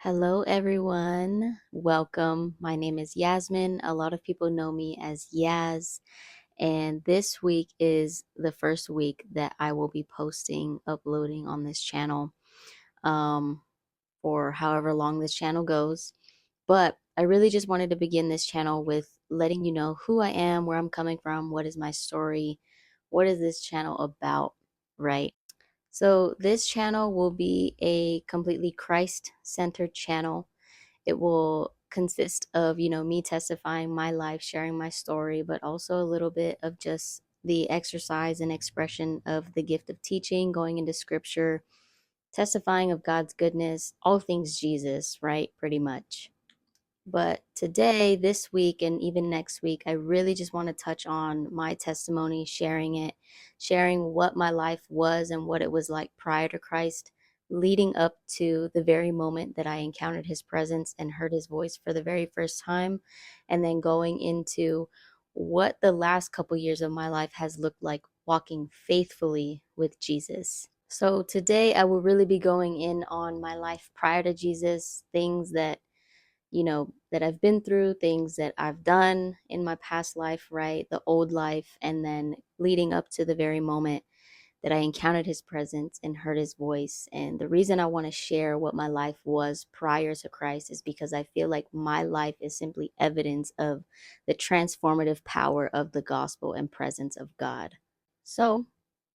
Hello, everyone. Welcome. My name is Yasmin. A lot of people know me as Yaz. And this week is the first week that I will be uploading on this channel um, for however long this channel goes. But I really just wanted to begin this channel with letting you know who I am, where I'm coming from, what is my story, what is this channel about, right? So, this channel will be a completely Christ centered channel. It will consist of, me testifying my life, sharing my story, but also a little bit of just the exercise and expression of the gift of teaching, going into scripture, testifying of God's goodness, all things Jesus, right? Pretty much. But today, this week, and even next week, I really just want to touch on my testimony, sharing it, sharing what my life was and what it was like prior to Christ, leading up to the very moment that I encountered his presence and heard his voice for the very first time, and then going into what the last couple years of my life has looked like walking faithfully with Jesus. So today, I will really be going in on my life prior to Jesus, things that I've been through, things that I've done in my past life, right? The old life, and then leading up to the very moment that I encountered his presence and heard his voice. And the reason I want to share what my life was prior to Christ is because I feel like my life is simply evidence of the transformative power of the gospel and presence of God. So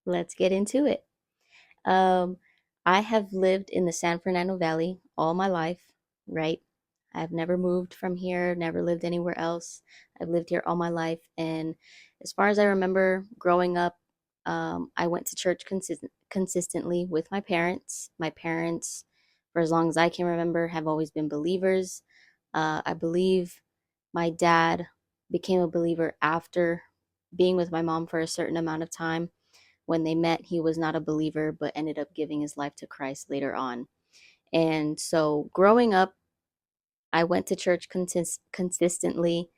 let's get into it. Um, I have lived in the San Fernando Valley all my life, right? I've never moved from here, never lived anywhere else. I've lived here all my life. And as far as I remember growing up, I went to church consistently with my parents. My parents, for as long as I can remember, have always been believers. I believe my dad became a believer after being with my mom for a certain amount of time. When they met, he was not a believer, but ended up giving his life to Christ later on. And so growing up, I went to church consistently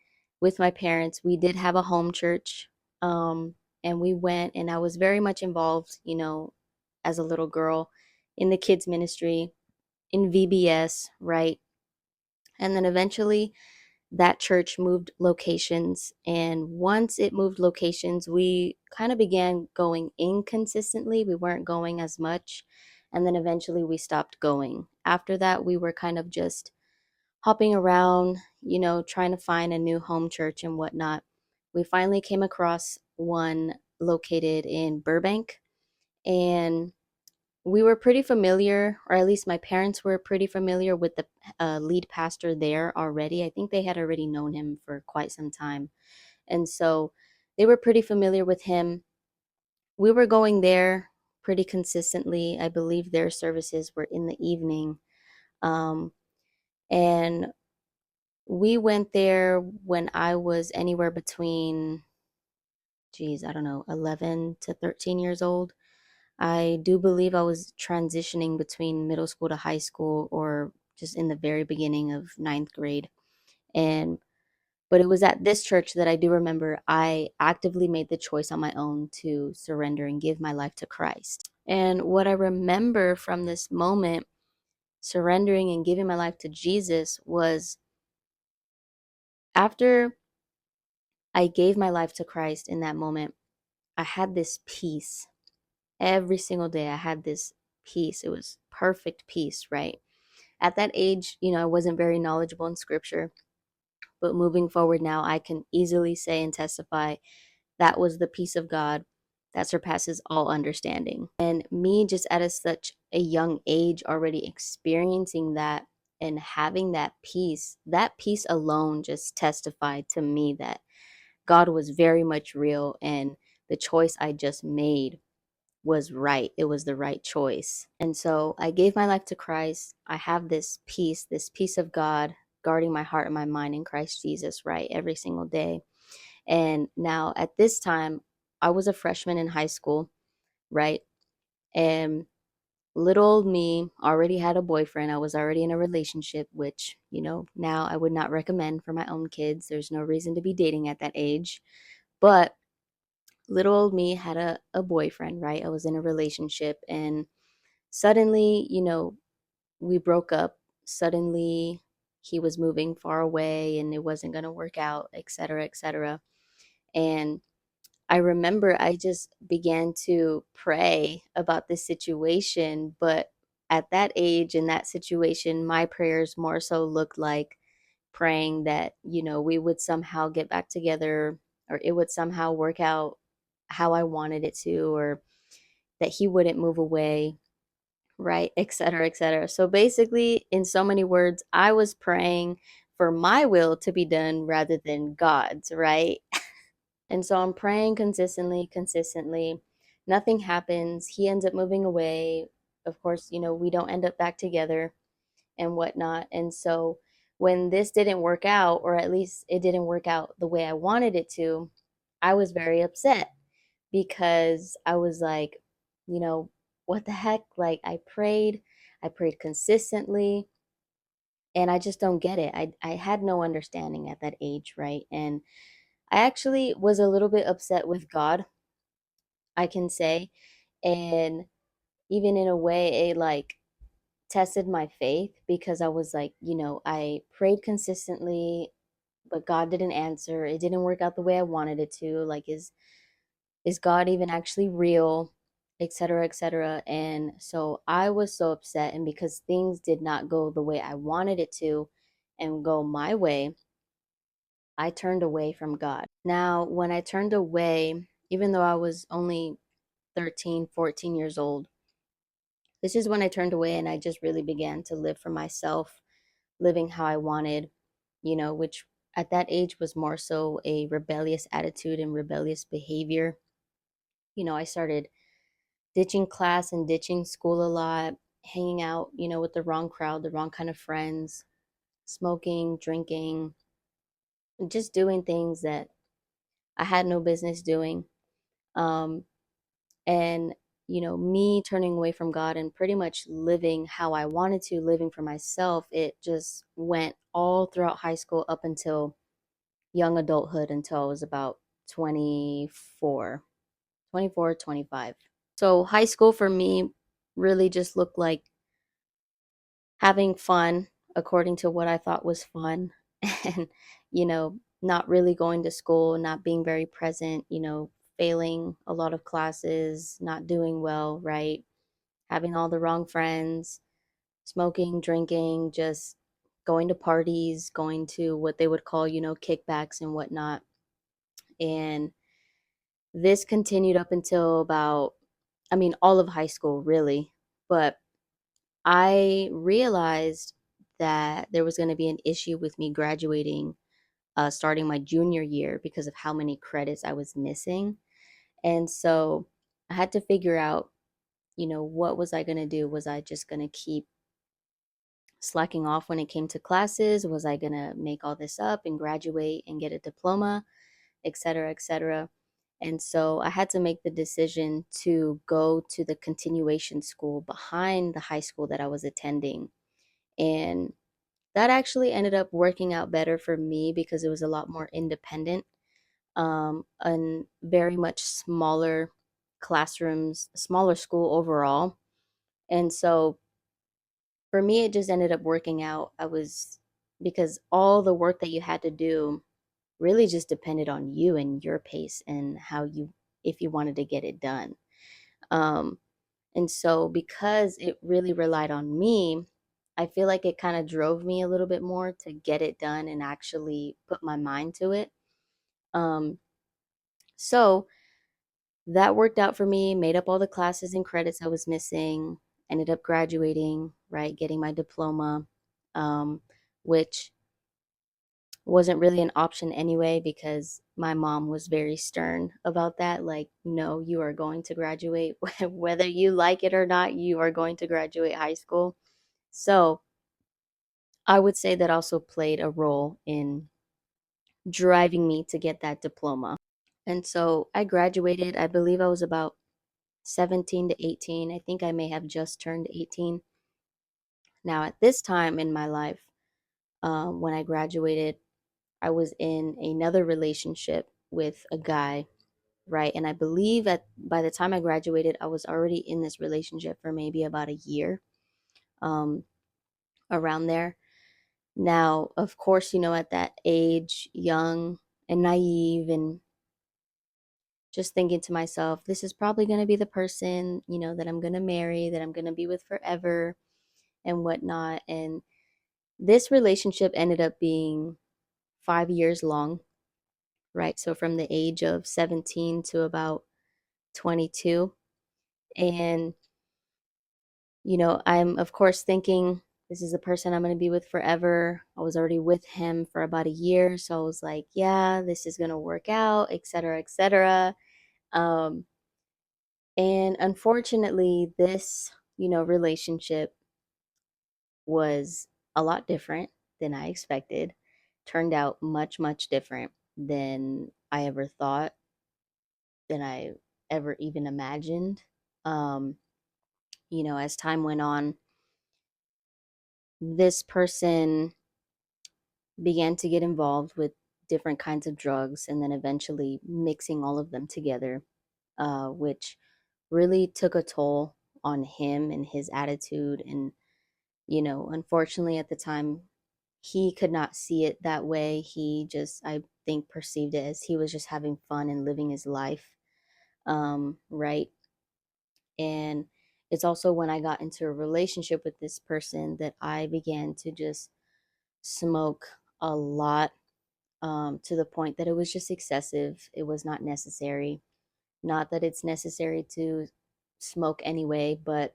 with my parents. We did have a home church, and we went, and I was very much involved, as a little girl in the kids' ministry, in VBS, right? And then eventually that church moved locations. And once it moved locations, we kind of began going inconsistently. We weren't going as much. And then eventually we stopped going. After that, we were kind of just hopping around, trying to find a new home church and whatnot. We finally came across one located in Burbank. And we were pretty familiar, or at least my parents were pretty familiar with the lead pastor there already. I think they had already known him for quite some time. And so they were pretty familiar with him. We were going there pretty consistently. I believe their services were in the evening. Um, and we went there when I was anywhere between, I don't know, 11 to 13 years old. I do believe I was transitioning between middle school to high school or just in the very beginning of ninth grade. And but it was at this church that I do remember I actively made the choice on my own to surrender and give my life to Christ. And what I remember from this moment, surrendering and giving my life to Jesus, was after I gave my life to Christ in that moment, I had this peace. Every single day, I had this peace. It was perfect peace, right? At that age, I wasn't very knowledgeable in scripture, but moving forward now, I can easily say and testify that was the peace of God that surpasses all understanding. And me just at such a young age already experiencing that and having that peace alone just testified to me that God was very much real, and the choice I just made was right. It was the right choice. And so I gave my life to Christ. I have this peace of God guarding my heart and my mind in Christ Jesus, right? Every single day. And now at this time, I was a freshman in high school, right? And little old me already had a boyfriend. I was already in a relationship, which, now I would not recommend for my own kids. There's no reason to be dating at that age. But little old me had a boyfriend, right? I was in a relationship, and suddenly, we broke up suddenly he was moving far away and it wasn't going to work out, et cetera, et cetera. And I remember I just began to pray about this situation, but at that age, in that situation, my prayers more so looked like praying that, we would somehow get back together, or it would somehow work out how I wanted it to, or that he wouldn't move away, right, et cetera, et cetera. So basically, in so many words, I was praying for my will to be done rather than God's, right? And so I'm praying consistently, consistently. Nothing happens. He ends up moving away. Of course, we don't end up back together and whatnot. And so when this didn't work out, or at least it didn't work out the way I wanted it to, I was very upset because I was like, you know, what the heck? Like I prayed consistently, and I just don't get it. I had no understanding at that age, right? And I actually was a little bit upset with God, I can say. And even in a way, it like tested my faith because I was like, I prayed consistently, but God didn't answer. It didn't work out the way I wanted it to. Like, is God even actually real? Et cetera, et cetera. And so I was so upset. And because things did not go the way I wanted it to and go my way, I turned away from God. Now, when I turned away, even though I was only 13, 14 years old, this is when I turned away and I just really began to live for myself, living how I wanted, which at that age was more so a rebellious attitude and rebellious behavior. I started ditching class and ditching school a lot, hanging out, with the wrong crowd, the wrong kind of friends, smoking, drinking, just doing things that I had no business doing. Um, and me turning away from God and pretty much living how I wanted to, living for myself, it just went all throughout high school up until young adulthood, until I was about 24, 24, 25. So high school for me really just looked like having fun according to what I thought was fun, and not really going to school, not being very present, failing a lot of classes, not doing well, right? Having all the wrong friends, smoking, drinking, just going to parties, going to what they would call, kickbacks and whatnot. And this continued up until about, I mean, all of high school, really. But I realized that there was going to be an issue with me graduating, starting my junior year, because of how many credits I was missing. And so I had to figure out, what was I going to do? Was I just going to keep slacking off when it came to classes? Was I going to make all this up and graduate and get a diploma, et cetera, et cetera? And so I had to make the decision to go to the continuation school behind the high school that I was attending. And that actually ended up working out better for me because it was a lot more independent, and very much smaller classrooms, smaller school overall. And so for me, it just ended up working out. Because all the work that you had to do really just depended on you and your pace and if you wanted to get it done. Um, and so because it really relied on me, I feel like it kind of drove me a little bit more to get it done and actually put my mind to it. Um, so that worked out for me, made up all the classes and credits I was missing, ended up graduating, right, getting my diploma, which wasn't really an option anyway because my mom was very stern about that. Like, no, you are going to graduate. Whether you like it or not, you are going to graduate high school. So I would say that also played a role in driving me to get that diploma. And so I graduated, I believe I was about 17 to 18. I think I may have just turned 18. Now, at this time in my life, when I graduated, I was in another relationship with a guy, right? And I believe by the time I graduated, I was already in this relationship for maybe about a year. Um, around there. Now, of course, at that age, young and naive, and just thinking to myself, this is probably going to be the person, that I'm going to marry, that I'm going to be with forever and whatnot. And this relationship ended up being 5 years long, right? So from the age of 17 to about 22. And, I'm, of course, thinking this is a person I'm going to be with forever. I was already with him for about a year. So I was like, yeah, this is going to work out, et cetera, et cetera. Um, and unfortunately, this, relationship was a lot different than I expected. Turned out much, much different than I ever thought, than I ever even imagined. Um, as time went on, this person began to get involved with different kinds of drugs and then eventually mixing all of them together, which really took a toll on him and his attitude. And, unfortunately at the time, he could not see it that way. He just, I think, perceived it as he was just having fun and living his life. Right. And it's also when I got into a relationship with this person that I began to just smoke a lot, to the point that it was just excessive. It was not necessary. Not that it's necessary to smoke anyway, but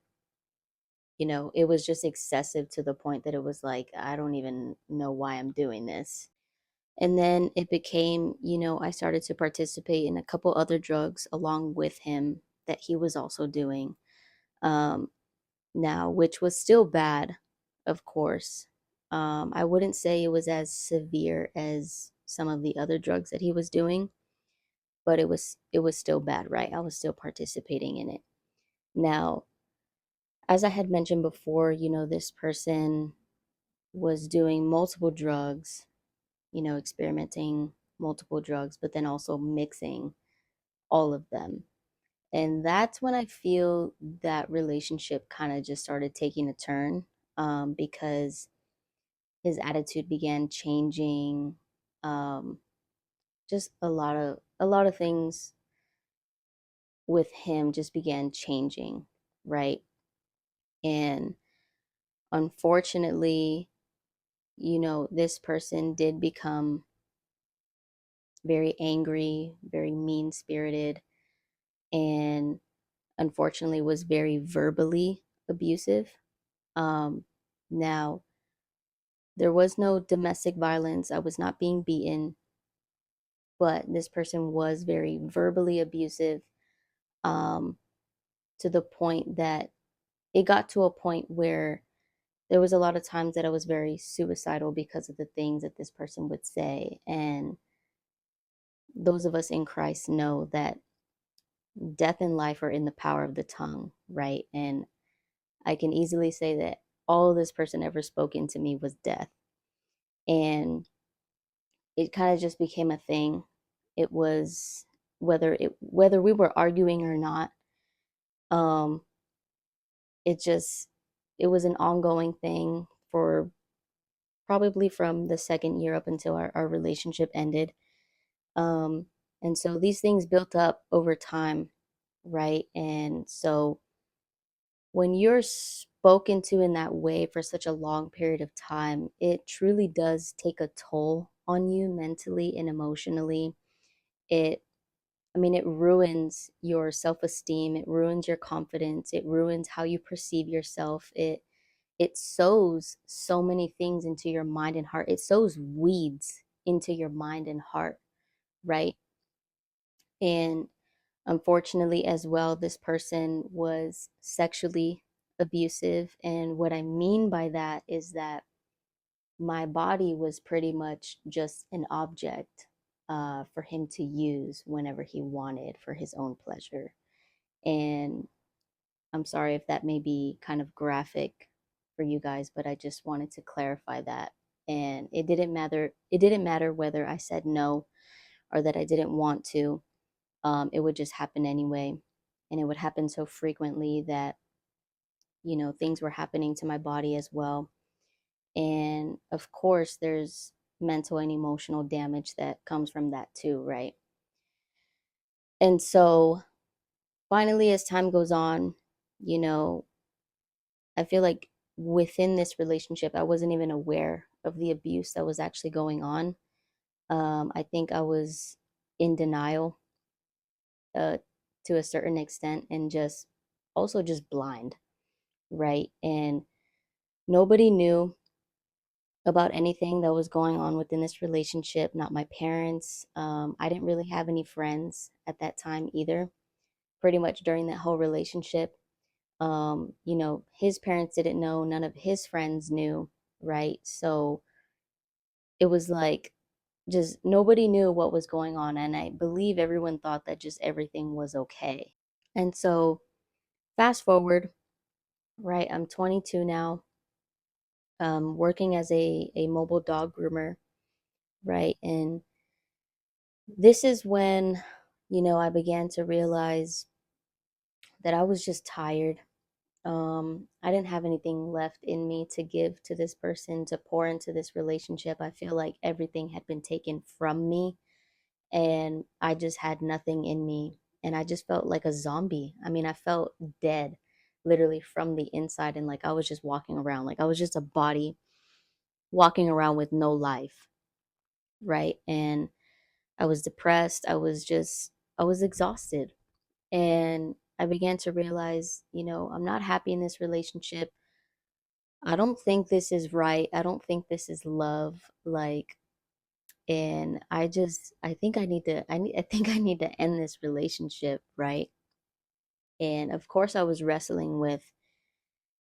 it was just excessive to the point that it was like, I don't even know why I'm doing this. And then it became, I started to participate in a couple other drugs along with him that he was also doing. Um, Now, which was still bad, of course. I wouldn't say it was as severe as some of the other drugs that he was doing, but it was still bad, right? I was still participating in it. Now, as I had mentioned before, this person was doing multiple drugs, experimenting multiple drugs, but then also mixing all of them. And that's when I feel that relationship kind of just started taking a turn, because his attitude began changing. Um, just a lot of things with him just began changing, right? And unfortunately, this person did become very angry, very mean spirited, and unfortunately was very verbally abusive. Um, Now, there was no domestic violence. I was not being beaten, but this person was very verbally abusive, um, to the point that it got to a point where there was a lot of times that I was very suicidal because of the things that this person would say. And those of us in Christ know that death and life are in the power of the tongue, right? And I can easily say that all this person ever spoken to me was death. And it kind of just became a thing. It was whether we were arguing or not, um, it just it was an ongoing thing for probably from the second year up until our relationship ended. Um, and so these things built up over time, right? And so when you're spoken to in that way for such a long period of time, it truly does take a toll on you mentally and emotionally. It, I mean, it ruins your self esteem, it ruins your confidence, it ruins how you perceive yourself. It sows so many things into your mind and heart. It sows weeds into your mind and heart, right? And unfortunately, as well, this person was sexually abusive. And what I mean by that is that my body was pretty much just an object, for him to use whenever he wanted for his own pleasure. And I'm sorry if that may be kind of graphic for you guys, but I just wanted to clarify that. And it didn't matter whether I said no or that I didn't want to. It would just happen anyway. And it would happen so frequently that, things were happening to my body as well. And of course, there's mental and emotional damage that comes from that too, right? And so finally, as time goes on, you know, I feel like within this relationship, I wasn't even aware of the abuse that was actually going on. I think I was in denial uh, to a certain extent and just also just blind, right? And nobody knew about anything that was going on within this relationship, not my parents. I didn't really have any friends at that time either, pretty much during that whole relationship. His parents didn't know, none of his friends knew, right? So it was like just nobody knew what was going on. And I believe everyone thought that just everything was okay. And so fast forward, right? I'm 22 now, working as a mobile dog groomer, right? And this is when, I began to realize that I was just tired. I didn't have anything left in me to give to this person, to pour into this relationship. I feel like everything had been taken from me and I just had nothing in me. And I just felt like a zombie. I mean, I felt dead literally from the inside. And like I was just walking around, like I was just a body walking around with no life. Right. And I was depressed. I was exhausted. And I began to realize, I'm not happy in this relationship. I don't think this is right. I don't think this is love. Like, and I think I think I need to end this relationship, right? And of course, I was wrestling with,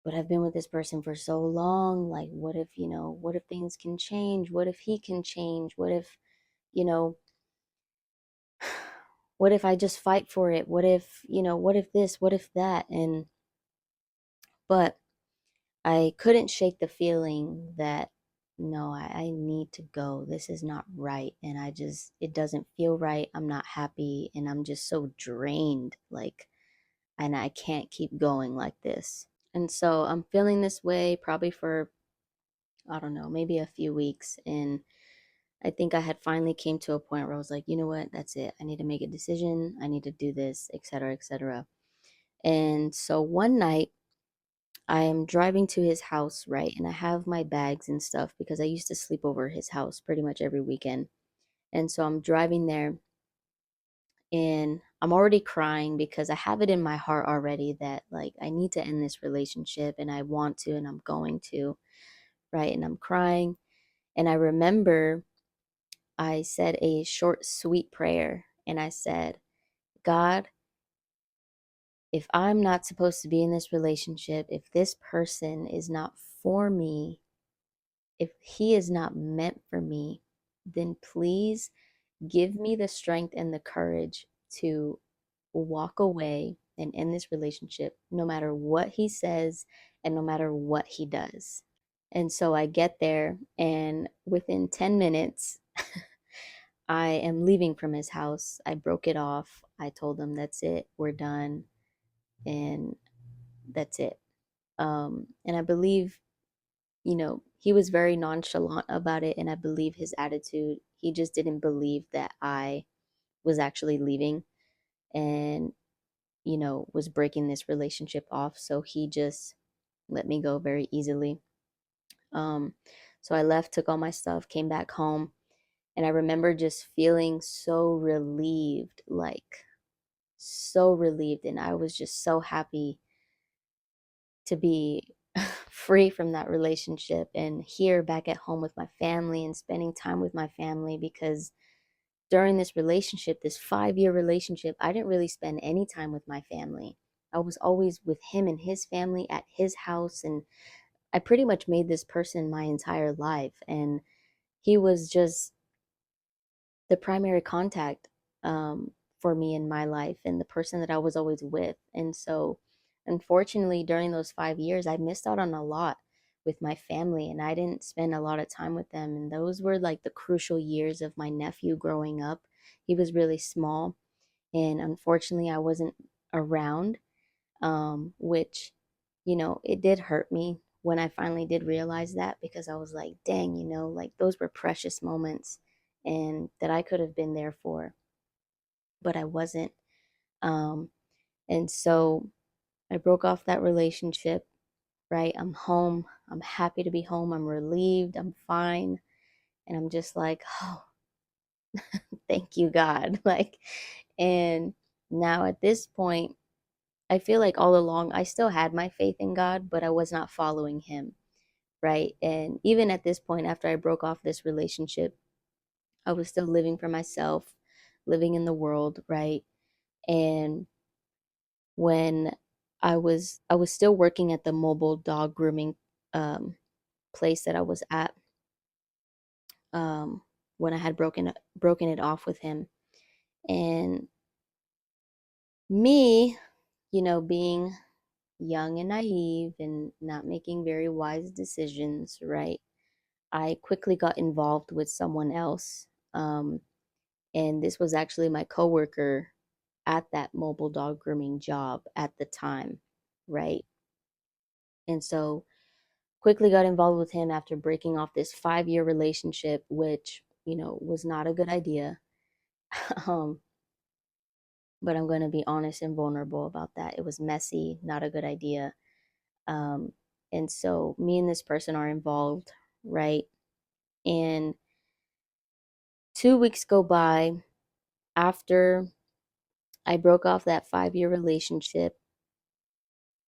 but I've been with this person for so long. Like, what if things can change? What if he can change? You know, what if I just fight for it? What if this? What if that? But I couldn't shake the feeling that no, I need to go. This is not right. And it doesn't feel right. I'm not happy. And I'm just so drained. Like, and I can't keep going like this. And so I'm feeling this way probably for, I don't know, maybe a few weeks. And I think I had finally came to a point where I was like, you know what? That's it. I need to make a decision. I need to do this, et cetera, et cetera. And so one night, I am driving to his house, right? And I have my bags and stuff because I used to sleep over his house pretty much every weekend. And so I'm driving there and I'm already crying because I have it in my heart already that like I need to end this relationship and I want to and I'm going to, right? And I'm crying. And I remember I said a short, sweet prayer and I said, God, if I'm not supposed to be in this relationship, if this person is not for me, if he is not meant for me, then please give me the strength and the courage to walk away and end this relationship, no matter what he says and no matter what he does. And so I get there, and within 10 minutes, I am leaving from his house. I broke it off. I told him, that's it, we're done, and that's it. And I believe he was very nonchalant about it. And I believe his attitude, he just didn't believe that I was actually leaving and, was breaking this relationship off. So he just let me go very easily. Um, so I left, took all my stuff, came back home. And I remember just feeling so relieved, like so relieved. And I was just so happy to be free from that relationship and here back at home with my family and spending time with my family because during this relationship, this 5-year relationship, I didn't really spend any time with my family. I was always with him and his family at his house. And I pretty much made this person my entire life. And he was just the primary contact for me in my life and the person that I was always with. And so, unfortunately, during those 5 years, I missed out on a lot with my family and I didn't spend a lot of time with them. And those were like the crucial years of my nephew growing up. He was really small, and unfortunately, I wasn't around, which, it did hurt me when I finally did realize that, because I was like, dang, like those were precious moments and that I could have been there for, but I wasn't. Um, and so I broke off that relationship, right? I'm home. I'm happy to be home. I'm relieved. I'm fine. And I'm just like, oh, thank you, God. Like, and now at this point, I feel like all along I still had my faith in God, but I was not following Him, right? And even at this point, after I broke off this relationship, I was still living for myself, living in the world, right? And when I was still working at the mobile dog grooming um, place that I was at, um, when I had broken it off with him, and me, being young and naive and not making very wise decisions, right? I quickly got involved with someone else. Um, and this was actually my coworker at that mobile dog grooming job at the time, right? And so quickly got involved with him after breaking off this 5-year relationship, which, was not a good idea. um, but I'm going to be honest and vulnerable about that. It was messy, not a good idea. Um, and so me and this person are involved, right? And 2 weeks go by after I broke off that 5-year relationship,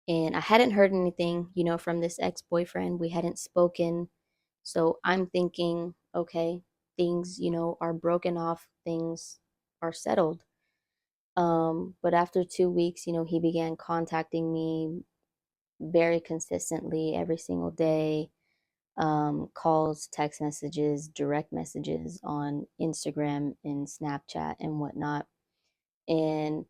and I hadn't heard anything, from this ex-boyfriend. We hadn't spoken. So I'm thinking, okay, things, are broken off, things are settled. But after 2 weeks, he began contacting me very consistently every single day. Calls, text messages, direct messages on Instagram and Snapchat and whatnot. And,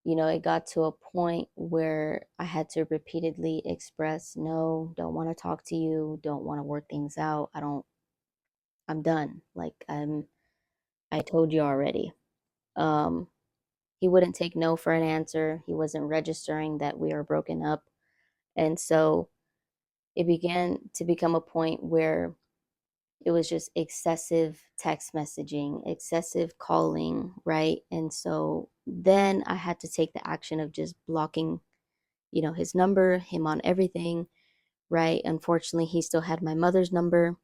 it got to a point where I had to repeatedly express, no, don't want to talk to you, don't want to work things out. I'm done. Like, I told you already. Um, he wouldn't take no for an answer. He wasn't registering that we are broken up. And so it began to become a point where it was just excessive text messaging, excessive calling, right? And so then I had to take the action of just blocking, his number, him on everything, right? Unfortunately, he still had my mother's number,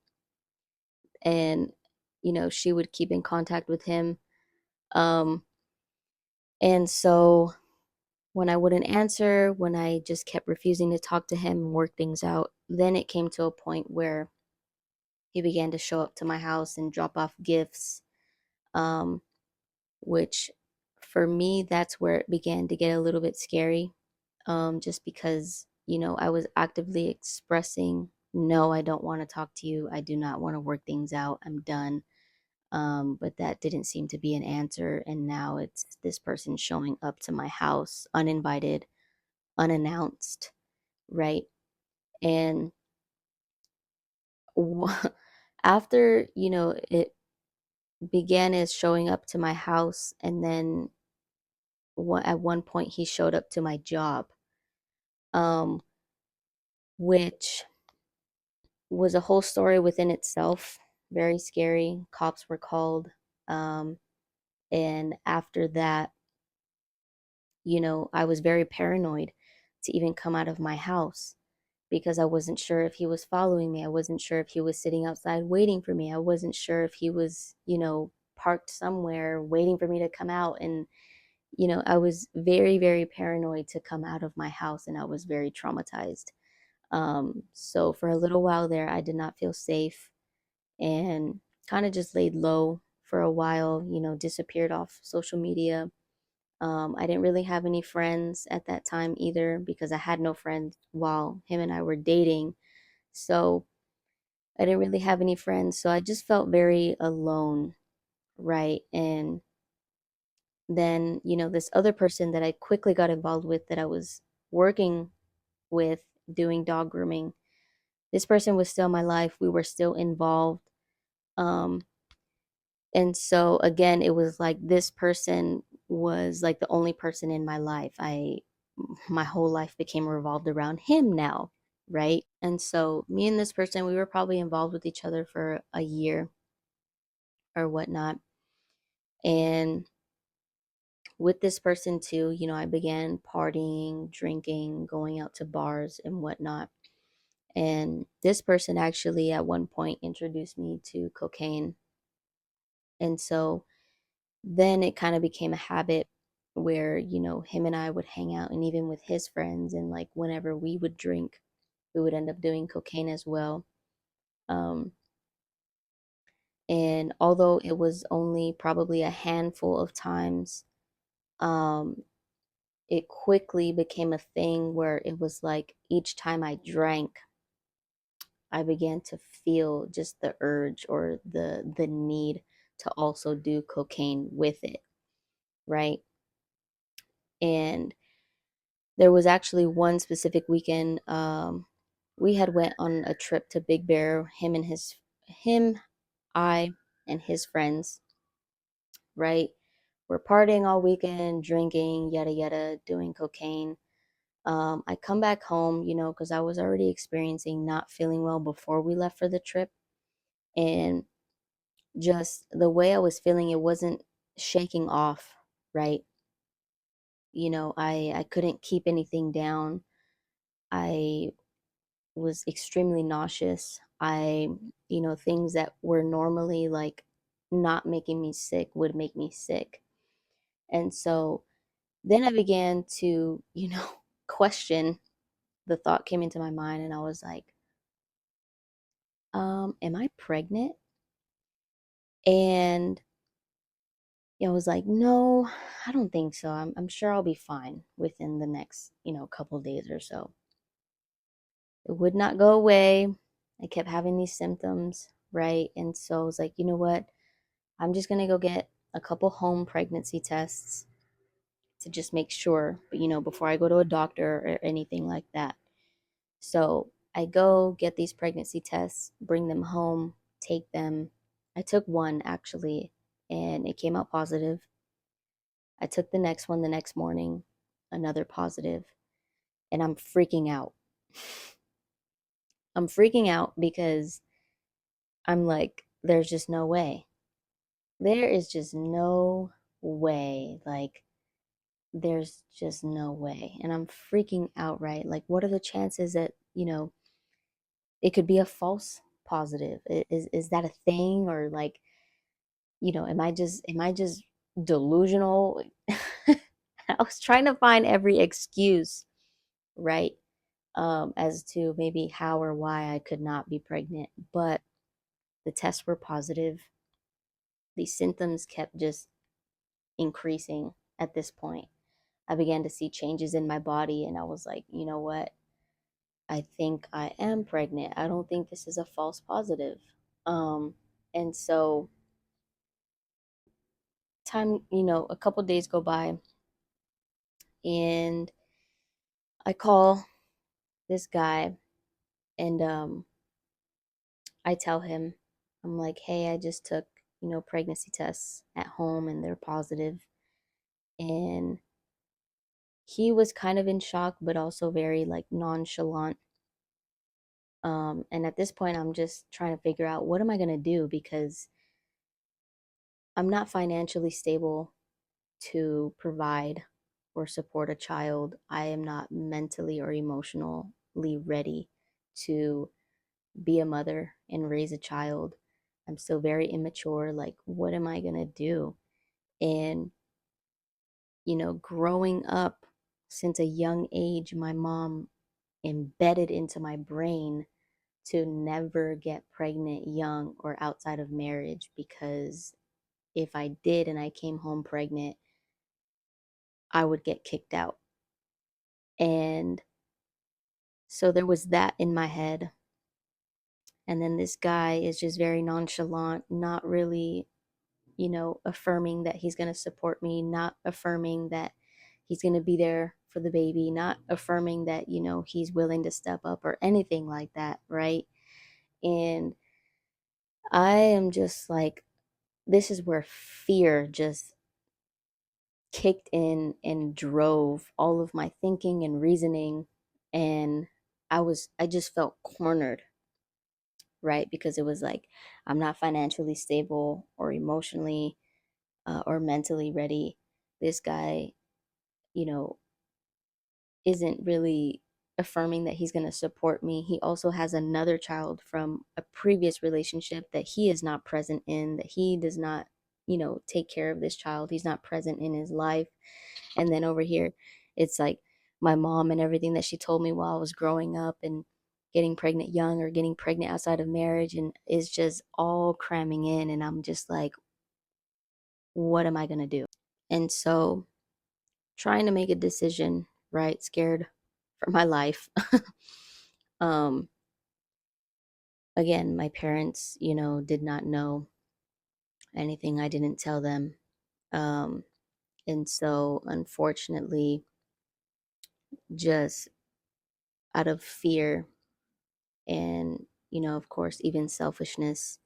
and she would keep in contact with him. Um, and so when I wouldn't answer, when I just kept refusing to talk to him and work things out, then it came to a point where he began to show up to my house and drop off gifts, um, which for me, that's where it began to get a little bit scary, just because, I was actively expressing, no, I don't want to talk to you. I do not want to work things out. I'm done. But that didn't seem to be an answer. And now it's this person showing up to my house uninvited, unannounced, right? And after, it began as showing up to my house, and then at one point he showed up to my job, um, which was a whole story within itself. Very scary. Cops were called. Um, and after that, I was very paranoid to even come out of my house because I wasn't sure if he was following me. I wasn't sure if he was sitting outside waiting for me. I wasn't sure if he was, parked somewhere waiting for me to come out. And, I was very, very paranoid to come out of my house, and I was very traumatized. So for a little while there, I did not feel safe and kind of just laid low for a while, disappeared off social media. I didn't really have any friends at that time either because I had no friends while him and I were dating. So I didn't really have any friends. So I just felt very alone, right? And then, this other person that I quickly got involved with, that I was working with doing dog grooming, this person was still in my life. We were still involved. Um, and so again, it was like this person was like the only person in my life. My whole life became revolved around him now, right? And so me and this person, we were probably involved with each other for a year or whatnot. And with this person too, I began partying, drinking, going out to bars and whatnot. And this person actually at one point introduced me to cocaine. And so then it kind of became a habit where, him and I would hang out, and even with his friends, and like whenever we would drink, we would end up doing cocaine as well. Um, and although it was only probably a handful of times, um, it quickly became a thing where it was like each time I drank, I began to feel just the urge or the need to also do cocaine with it, right? And there was actually one specific weekend, we had went on a trip to Big Bear, him, I, and his friends, right? We're partying all weekend, drinking, yada yada, doing cocaine. I come back home, because I was already experiencing not feeling well before we left for the trip. And just the way I was feeling, it wasn't shaking off, right? I couldn't keep anything down. I was extremely nauseous. Things that were normally like not making me sick would make me sick. And so then I began to, question. The thought came into my mind, and I was like, am I pregnant? And I was like, no, I don't think so. I'm sure I'll be fine within the next, couple days or so. It would not go away. I kept having these symptoms, right? And so I was like, you know what? I'm just going to go get a couple home pregnancy tests to just make sure, but before I go to a doctor or anything like that. So I go get these pregnancy tests, bring them home, take them. I took one actually, and it came out positive. I took the next one the next morning, another positive, and I'm freaking out. I'm freaking out because I'm like, there's just no way. There is just no way. Like, there's just no way. And I'm freaking out, right? Like, what are the chances that, it could be a false positive? Is that a thing? Or like, am I just delusional? I was trying to find every excuse, right? As to maybe how or why I could not be pregnant. But the tests were positive. The symptoms kept just increasing at this point. I began to see changes in my body, and I was like, you know what? I think I am pregnant. I don't think this is a false positive. Um, and so time, a couple days go by, and I call this guy, and I tell him, I'm like, hey, I just took, pregnancy tests at home, and they're positive. And he was kind of in shock, but also very like nonchalant. And at this point, I'm just trying to figure out what am I going to do, because I'm not financially stable to provide or support a child. I am not mentally or emotionally ready to be a mother and raise a child. I'm still very immature. Like, what am I going to do? And, growing up since a young age, my mom embedded into my brain to never get pregnant young or outside of marriage, because if I did and I came home pregnant, I would get kicked out. And so there was that in my head. And then this guy is just very nonchalant, not really, affirming that he's going to support me, not affirming that he's going to be there for the baby, not affirming that, he's willing to step up or anything like that. Right. And I am just like, this is where fear just kicked in and drove all of my thinking and reasoning. And I just felt cornered, right? Because it was like, I'm not financially stable or emotionally or mentally ready. This guy, you know, isn't really affirming that he's going to support me. He also has another child from a previous relationship that he is not present in, that he does not, take care of this child. He's not present in his life. And then over here, it's like my mom and everything that she told me while I was growing up and getting pregnant young or getting pregnant outside of marriage, and it's just all cramming in. And I'm just like, what am I going to do? And so trying to make a decision, right? Scared for my life. um Again, my parents, did not know anything. I didn't tell them. um and so unfortunately, just out of fear and, of course, even selfishness,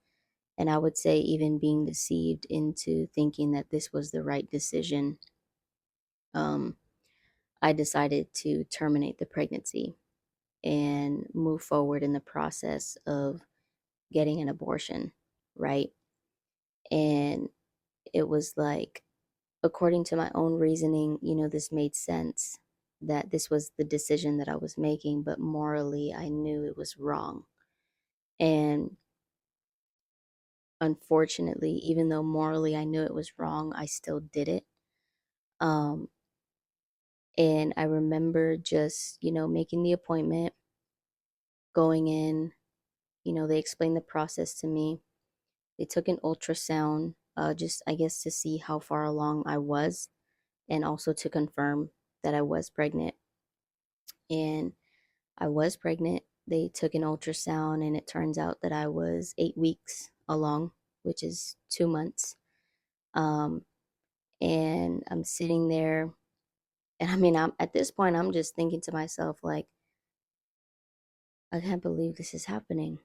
and I would say even being deceived into thinking that this was the right decision, um I decided to terminate the pregnancy and move forward in the process of getting an abortion, right? And it was like, according to my own reasoning, this made sense that this was the decision that I was making, but morally, I knew it was wrong. And unfortunately, even though morally I knew it was wrong, I still did it. Um, and I remember just, making the appointment, going in, they explained the process to me. They took an ultrasound, just, I guess, to see how far along I was, and also to confirm that I was pregnant. And I was pregnant. They took an ultrasound, and it turns out that I was 8 weeks along, which is 2 months. Um, and I'm sitting there, and I mean, I'm at this point, I'm just thinking to myself, like, I can't believe this is happening,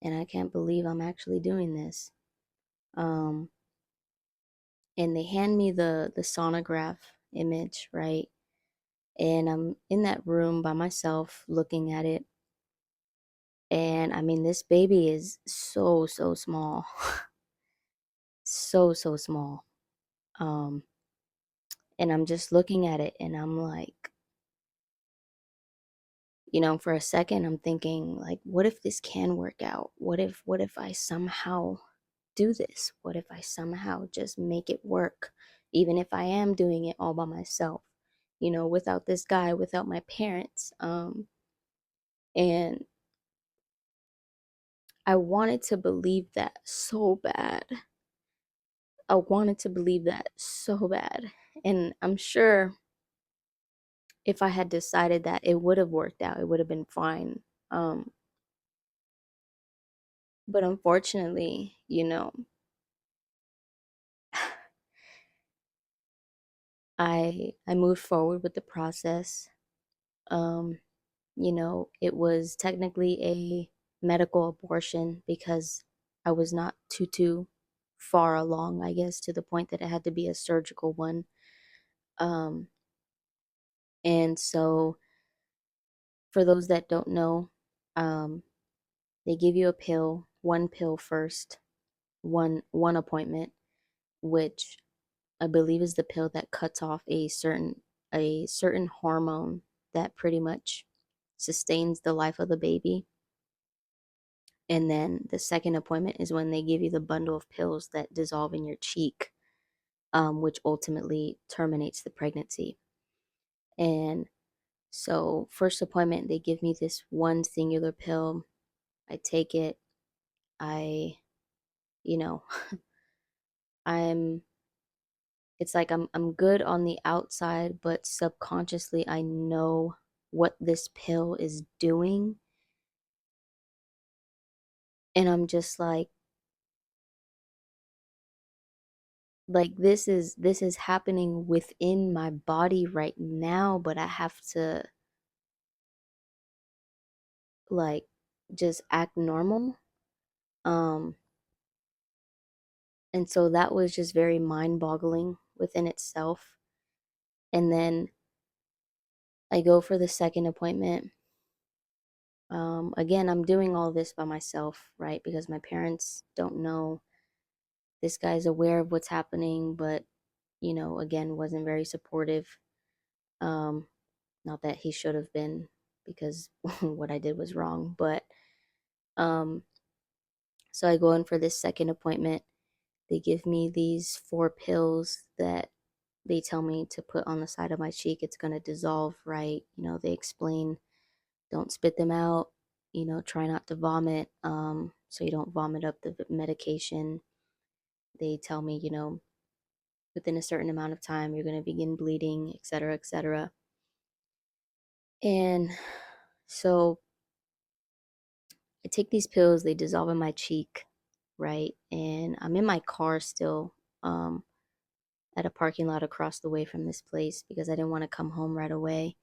and I can't believe I'm actually doing this. Um, and they hand me the sonograph image, right? And I'm in that room by myself looking at it. And I mean, this baby is so, so small. So, so small. Um, and I'm just looking at it and I'm like, for a second, I'm thinking, like, what if this can work out? What if I somehow do this? What if I somehow just make it work? Even if I am doing it all by myself, without this guy, without my parents. And I wanted to believe that so bad. I wanted to believe that so bad. And I'm sure if I had decided that, it would have worked out, it would have been fine. Um, but unfortunately, I moved forward with the process. Um, it was technically a medical abortion because I was not too far along, I guess, to the point that it had to be a surgical one. Um, and so for those that don't know, um, they give you a pill, one pill first, one appointment, which I believe is the pill that cuts off a certain hormone that pretty much sustains the life of the baby. And then the second appointment is when they give you the bundle of pills that dissolve in your cheek, which ultimately terminates the pregnancy. And so, first appointment, they give me this one singular pill. I take it. I, you know, I'm it's like I'm good on the outside, but subconsciously I know what this pill is doing. And I'm just like this is happening within my body right now, but I have to, like, just act normal. Um and so that was just very mind-boggling within itself. And then I go for the second appointment, Again, I'm doing all this by myself, right? Because my parents don't know. This guy's aware of what's happening, but, again, wasn't very supportive. Um, Not that he should have been, because what I did was wrong. But um, so I go in for this second appointment. They give me these 4 pills that they tell me to put on the side of my cheek. It's going to dissolve, right? They explain, don't spit them out, try not to vomit, so you don't vomit up the medication. They tell me, within a certain amount of time, you're going to begin bleeding, et cetera, et cetera. And so I take these pills, they dissolve in my cheek, right? And I'm in my car still, um, at a parking lot across the way from this place because I didn't want to come home right away.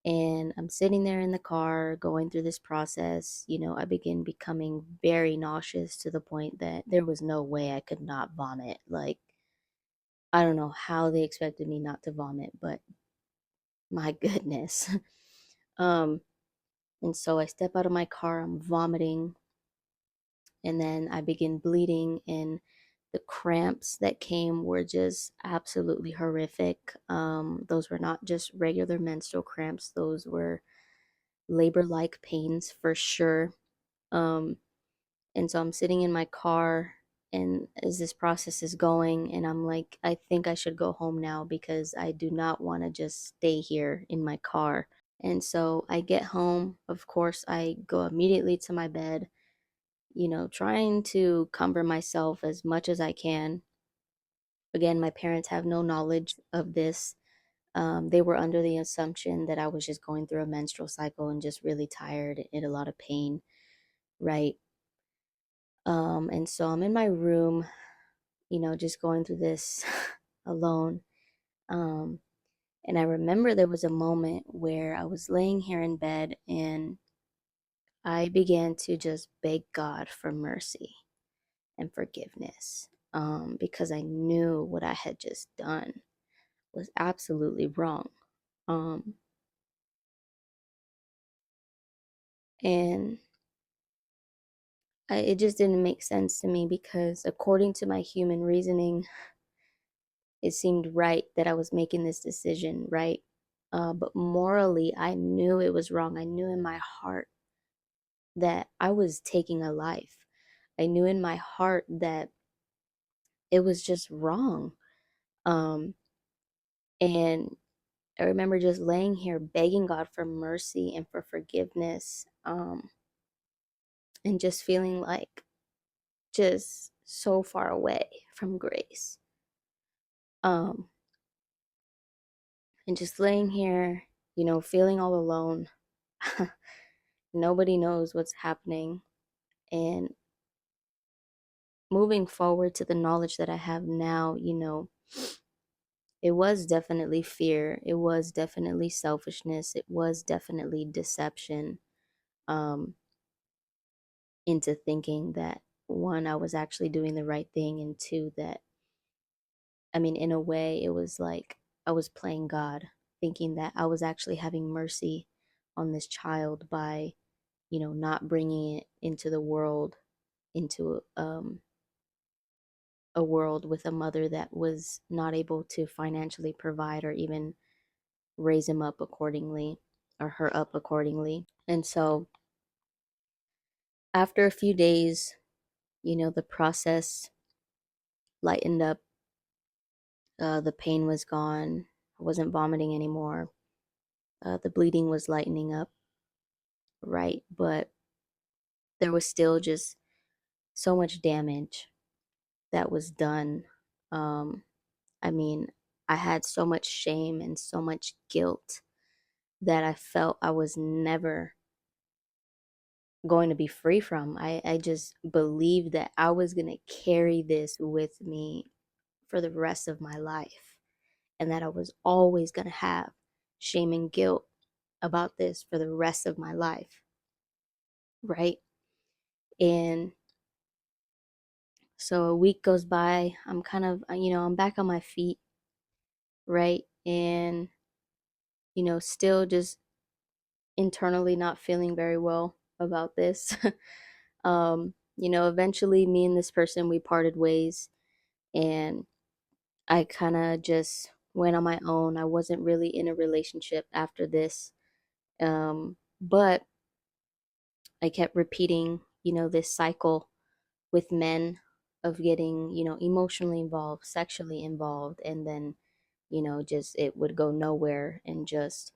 And I'm sitting there in the car going through this process. I begin becoming very nauseous to the point that there was no way I could not vomit. Like, I don't know how they expected me not to vomit, but my goodness. um, and so I step out of my car, I'm vomiting, and then I begin bleeding, and the cramps that came were just absolutely horrific. Those were not just regular menstrual cramps, those were labor like pains for sure. Um, and so I'm sitting in my car, and as this process is going, and I'm like, I think I should go home now because I do not want to just stay here in my car. And so I get home. Of course, I go immediately to my bed, trying to comfort myself as much as I can. Again, my parents have no knowledge of this. They were under the assumption that I was just going through a menstrual cycle and just really tired and in a lot of pain, right? And so I'm in my room, just going through this alone. Um, and I remember there was a moment where I was laying here in bed and I began to just beg God for mercy and forgiveness, because I knew what I had just done was absolutely wrong. Um, and it just didn't make sense to me because, according to my human reasoning, it seemed right that I was making this decision, right? But morally, I knew it was wrong. I knew in my heart that I was taking a life. I knew in my heart that it was just wrong. Um, and I remember just laying here begging God for mercy and for forgiveness, and just feeling like just so far away from grace. Um, and just laying here, feeling all alone. Nobody knows what's happening. And moving forward to the knowledge that I have now, it was definitely fear. It was definitely selfishness. It was definitely deception, um, into thinking that, one, I was actually doing the right thing, and two, that, I mean, in a way, it was like I was playing God, thinking that I was actually having mercy on this child by, not bringing it into the world, into a world with a mother that was not able to financially provide or even raise him up accordingly, or her up accordingly. And so after a few days, the process lightened up. The pain was gone. I wasn't vomiting anymore. The bleeding was lightening up, right? But there was still just so much damage that was done. Um, I mean, I had so much shame and so much guilt that I felt I was never going to be free from. I just believed that I was going to carry this with me for the rest of my life, and that I was always going to have shame and guilt about this for the rest of my life, right? And so a week goes by. I'm kind of, I'm back on my feet, right? And, still just internally not feeling very well. about this. Eventually me and this person, we parted ways, and I kind of just went on my own. I wasn't really in a relationship after this. But I kept repeating, this cycle with men of getting, emotionally involved, sexually involved, and then, just it would go nowhere, and just,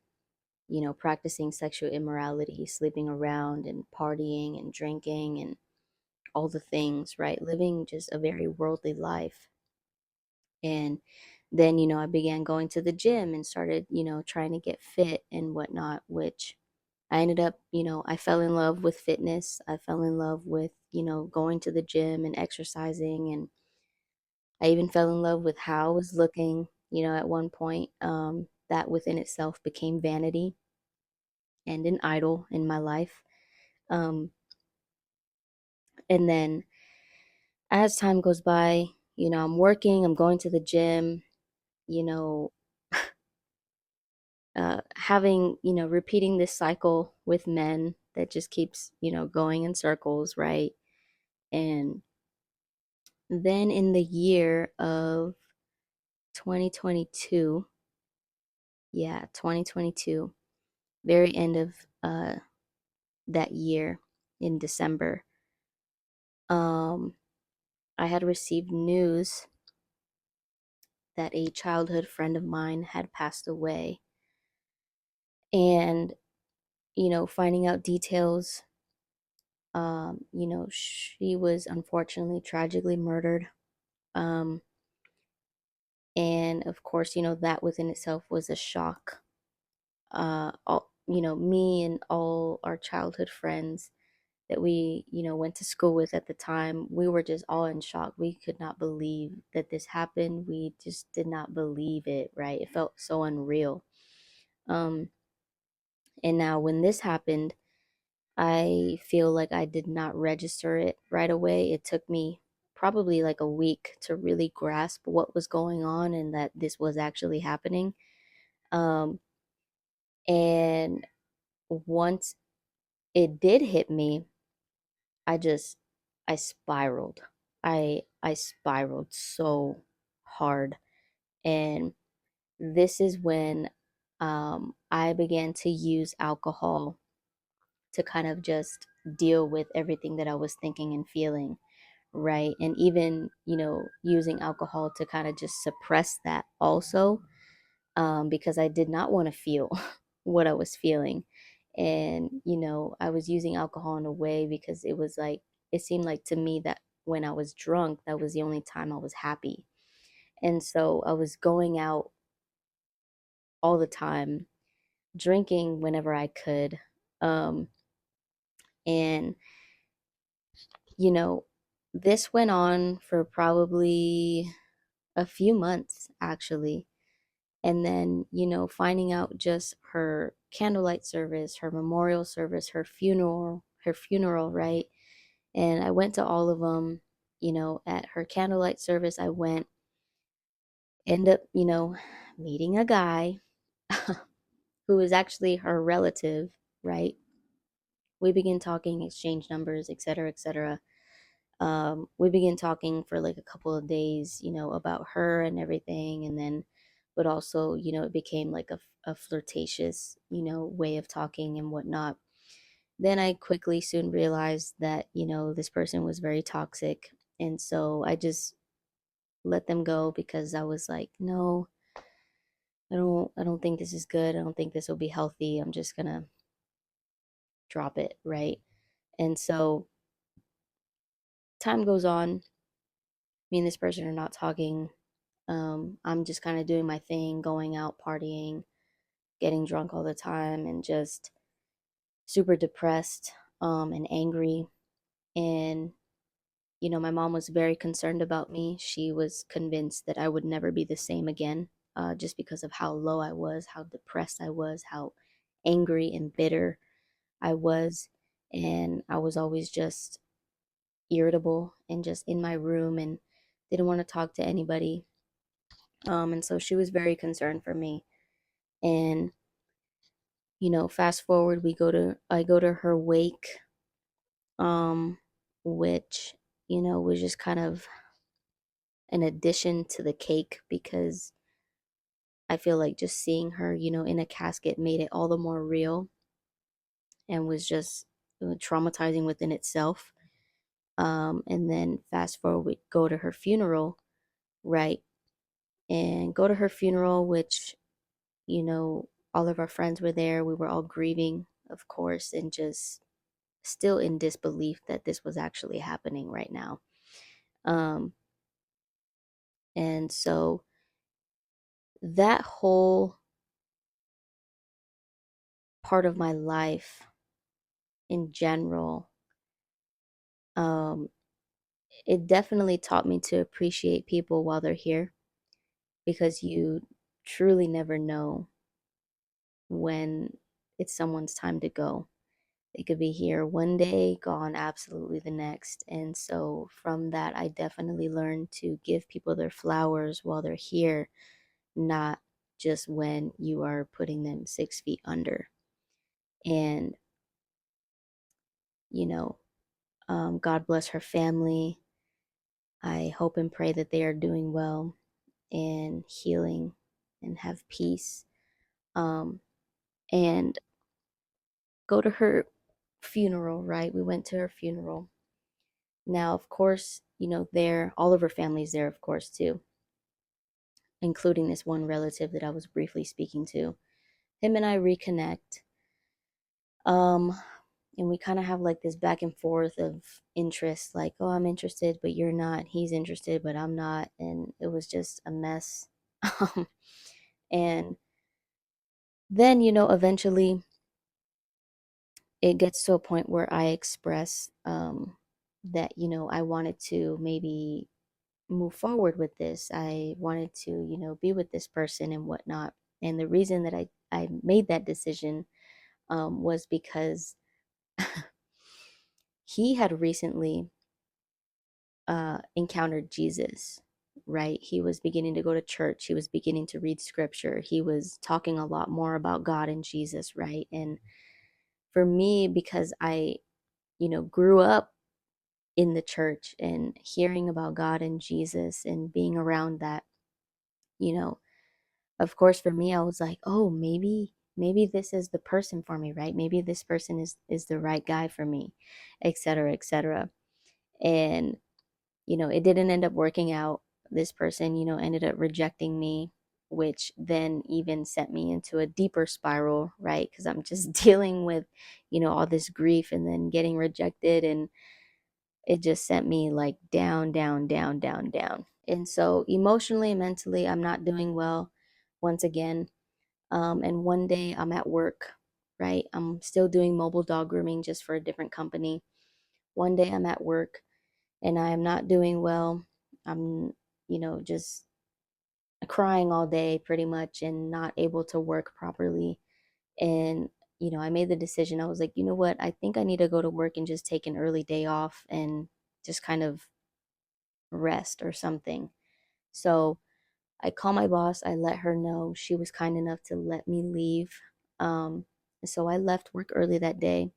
practicing sexual immorality, sleeping around and partying and drinking and all the things, right? Living just a very worldly life. And then, I began going to the gym and started, trying to get fit and whatnot, which I ended up, I fell in love with fitness. I fell in love with, going to the gym and exercising. And I even fell in love with how I was looking, at one point. That within itself became vanity and an idol in my life. Um, and then as time goes by, I'm working, I'm going to the gym, you know, having, repeating this cycle with men that just keeps, going in circles, right? And then in the year of 2022, yeah, 2022, very end of that year in December, um, I had received news that a childhood friend of mine had passed away. And, finding out details, she was unfortunately tragically murdered. Um, and of course, that within itself was a shock. Me and all our childhood friends that we, went to school with at the time, we were just all in shock. We could not believe that this happened. We just did not believe it, right? It felt so unreal. Um, and now when this happened, I feel like I did not register it right away. It took me probably like a week to really grasp what was going on and that this was actually happening. Um, and once it did hit me, I just I spiraled. I spiraled so hard. And this is when I began to use alcohol to kind of just deal with everything that I was thinking and feeling, right? And even, using alcohol to kind of just suppress that also, because I did not want to feel what I was feeling. And, I was using alcohol in a way because it was like, it seemed like to me that when I was drunk, that was the only time I was happy. And so I was going out all the time, drinking whenever I could. Um, and, you know, this went on for probably a few months, actually. And then, finding out just her candlelight service, her memorial service, her funeral, right? And I went to all of them. At her candlelight service, I went, end up, meeting a guy who is actually her relative, right? We begin talking, exchange numbers, et cetera, et cetera. We began talking for like a couple of days, about her and everything. And then, but also, it became like a flirtatious, way of talking and whatnot. Then I quickly soon realized that, this person was very toxic. And so I just let them go because I was like, no, I don't think this is good. I don't think this will be healthy. I'm just gonna drop it, right? And so time goes on. Me and this person are not talking. I'm just kind of doing my thing, going out, partying, getting drunk all the time, and just super depressed, and angry. And, my mom was very concerned about me. She was convinced that I would never be the same again, just because of how low I was, how depressed I was, how angry and bitter I was. And I was always just irritable and just in my room and didn't want to talk to anybody. And so she was very concerned for me. And, fast forward, I go to her wake. um, which, was just kind of an addition to the cake because I feel like just seeing her, in a casket made it all the more real and was just traumatizing within itself. And then fast forward, we go to her funeral, right? And go to her funeral, which, all of our friends were there. We were all grieving, of course, and just still in disbelief that this was actually happening right now. Um, and so that whole part of my life in general, um, it definitely taught me to appreciate people while they're here because you truly never know when it's someone's time to go. They could be here one day, gone absolutely the next. And so from that, I definitely learned to give people their flowers while they're here, not just when you are putting them 6 feet under. And, you know, God bless her family. I hope and pray that they are doing well and healing and have peace. Um, and go to her funeral, right? We went to her funeral. Now, of course, there, all of her family's there, of course, too, including this one relative that I was briefly speaking to. Him and I reconnect. Um, and we kind of have like this back and forth of interest, like, oh, I'm interested, but you're not. He's interested, but I'm not. And it was just a mess. Um, and then, eventually it gets to a point where I express that, I wanted to maybe move forward with this. I wanted to, be with this person and whatnot. And the reason that I made that decision was because he had recently encountered Jesus, right? He was beginning to go to church. He was beginning to read scripture. He was talking a lot more about God and Jesus, right? And for me, because I, grew up in the church and hearing about God and Jesus and being around that, you know, of course for me I was like, oh, maybe this is the person for me, right? Maybe this person is the right guy for me, etc., etc. And it didn't end up working out. This person, ended up rejecting me, which then even sent me into a deeper spiral, right? Because I'm just dealing with, all this grief and then getting rejected. And it just sent me like down, down, down, down, down. And so emotionally, mentally, I'm not doing well once again. And one day I'm at work, right? I'm still doing mobile dog grooming just for a different company. One day I'm at work and I am not doing well. I'm, just crying all day pretty much and not able to work properly. And, I made the decision. I was like, you know what? I think I need to go to work and just take an early day off and just kind of rest or something. So I call my boss. I let her know. She was kind enough to let me leave. So I left work early that day.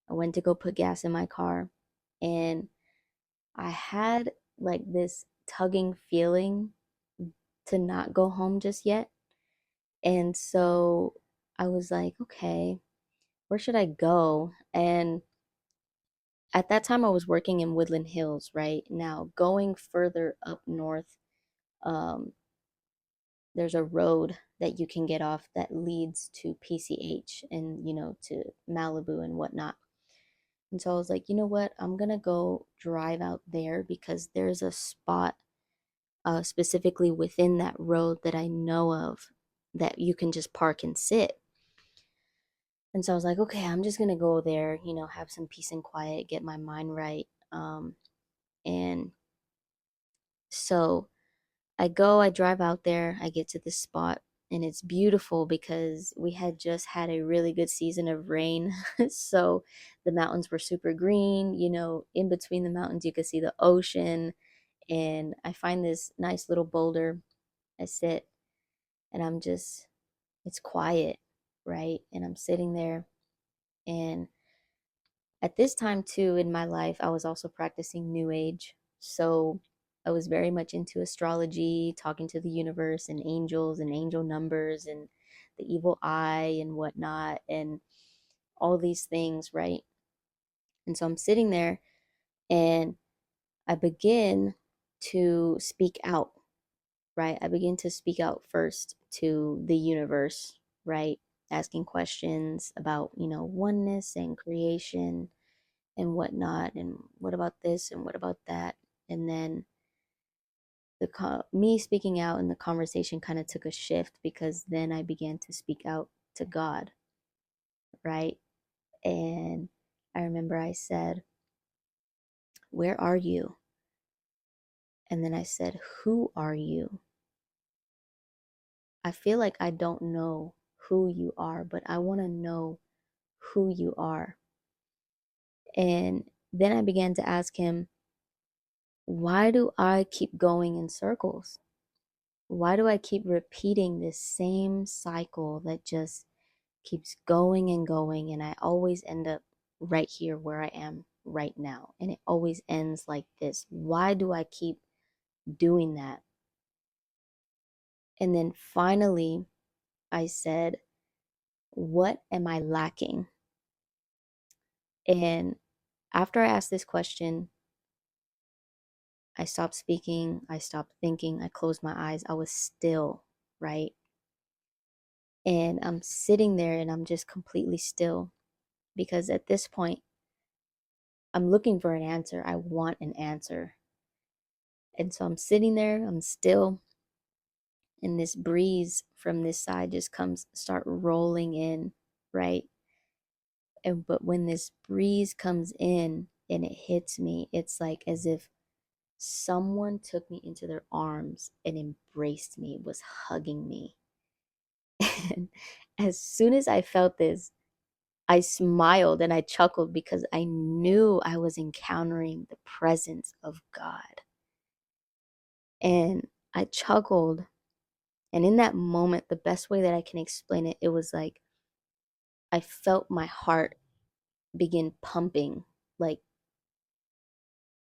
I went to go put gas in my car. And I had like this tugging feeling to not go home just yet. And so I was like, okay, where should I go? And at that time, I was working in Woodland Hills, right? Now, going further up north, um, there's a road that you can get off that leads to PCH and, to Malibu and whatnot. And so I was like, you know what? I'm going to go drive out there because there's a spot specifically within that road that I know of that you can just park and sit. And so I was like, okay, I'm just going to go there, have some peace and quiet, get my mind right. And so I drive out there, I get to this spot, and it's beautiful because we had just had a really good season of rain. So the mountains were super green, in between the mountains, you could see the ocean. And I find this nice little boulder. I sit and it's quiet, right? And I'm sitting there and at this time too in my life, I was also practicing New Age. So I was very much into astrology, talking to the universe and angels and angel numbers and the evil eye and whatnot and all these things, right? And so I'm sitting there and I begin to speak out, right? I begin to speak out first to the universe, right? Asking questions about, oneness and creation and whatnot, and what about this and what about that. And then me speaking out and the conversation kind of took a shift because then I began to speak out to God, right? And I remember I said, "Where are you?" And then I said, "Who are you?" I feel like I don't know who you are, but I want to know who you are. And then I began to ask him, why do I keep going in circles? Why do I keep repeating this same cycle that just keeps going and going? And I always end up right here where I am right now. And it always ends like this. Why do I keep doing that? And then finally, I said, what am I lacking? And after I asked this question, I stopped speaking, I stopped thinking, I closed my eyes, I was still, right? And I'm sitting there and I'm just completely still because at this point, I'm looking for an answer. I want an answer. And so I'm sitting there, I'm still, and this breeze from this side just start rolling in, right? And but when this breeze comes in and it hits me, it's like as if someone took me into their arms and embraced me, was hugging me. And as soon as I felt this, I smiled and I chuckled because I knew I was encountering the presence of God. And I chuckled. And in that moment, the best way that I can explain it, it was like I felt my heart begin pumping, like,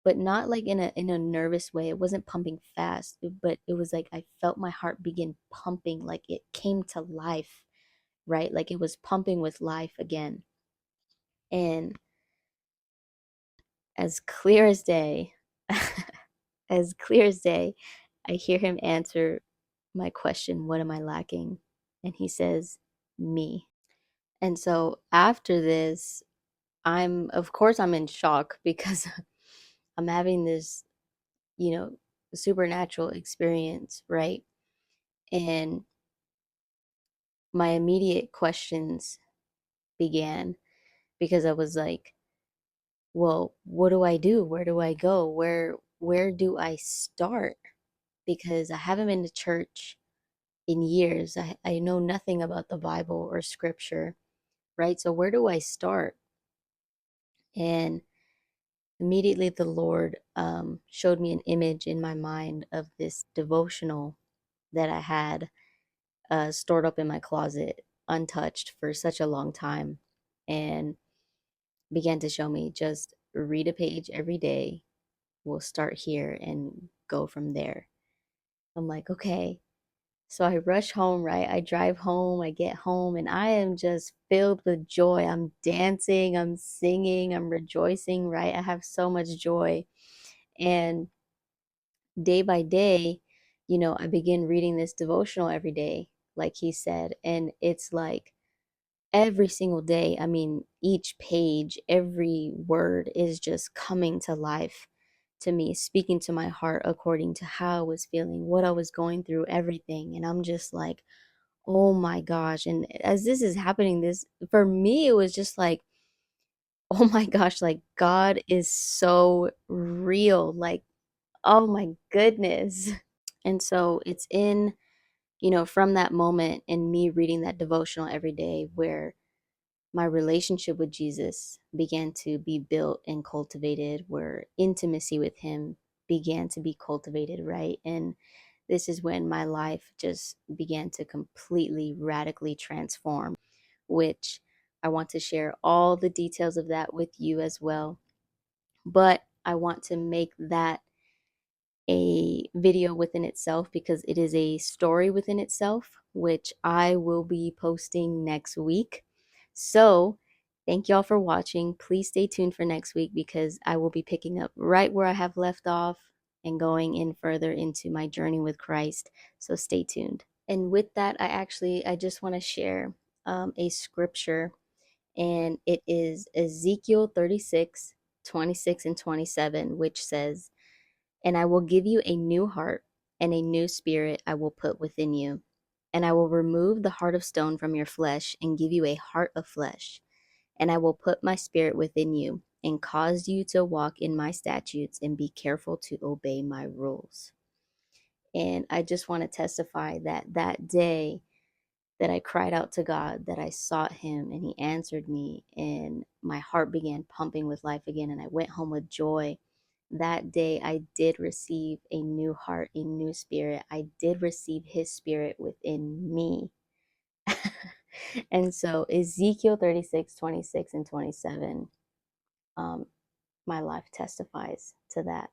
but not like in a nervous way. It wasn't pumping fast, but it was like I felt my heart begin pumping, like it came to life, right? Like it was pumping with life again. And as clear as day, as clear as day, I hear him answer my question, what am I lacking? And he says, me. And so after this, of course, I'm in shock because I'm having this, you know, supernatural experience, right? And my immediate questions began because I was like, well, what do I do? Where do I go? Where do I start? Because I haven't been to church in years. I know nothing about the Bible or scripture, right? So where do I start? And immediately the Lord showed me an image in my mind of this devotional that I had stored up in my closet, untouched for such a long time, and began to show me just read a page every day. We'll start here and go from there. I'm like, okay. So I rush home, right? I drive home, I get home, and I am just filled with joy. I'm dancing, I'm singing, I'm rejoicing, right? I have so much joy. And day by day, I begin reading this devotional every day, like he said. And it's like every single day, I mean, each page, every word is just coming to life to me, speaking to my heart according to how I was feeling, what I was going through, everything. And I'm just like, oh my gosh. And as this is happening, this for me, it was just like, oh my gosh, like God is so real. Like, oh my goodness. And so it's from that moment in me reading that devotional every day where my relationship with Jesus began to be built and cultivated, where intimacy with him began to be cultivated, right? And this is when my life just began to completely radically transform, which I want to share all the details of that with you as well. But I want to make that a video within itself because it is a story within itself, which I will be posting next week. So, thank y'all for watching. Please stay tuned for next week because I will be picking up right where I have left off and going in further into my journey with Christ. So, stay tuned. And with that, I just want to share a scripture, and it is Ezekiel 36:26 and 27, which says, "And I will give you a new heart, and a new spirit I will put within you. And I will remove the heart of stone from your flesh, and give you a heart of flesh. And I will put my spirit within you, and cause you to walk in my statutes, and be careful to obey my rules." And I just want to testify that that day that I cried out to God, that I sought him, and he answered me, and my heart began pumping with life again, and I went home with joy. That day I did receive a new heart, a new spirit. I did receive his spirit within me. And so Ezekiel 36:26 and 27, my life testifies to that.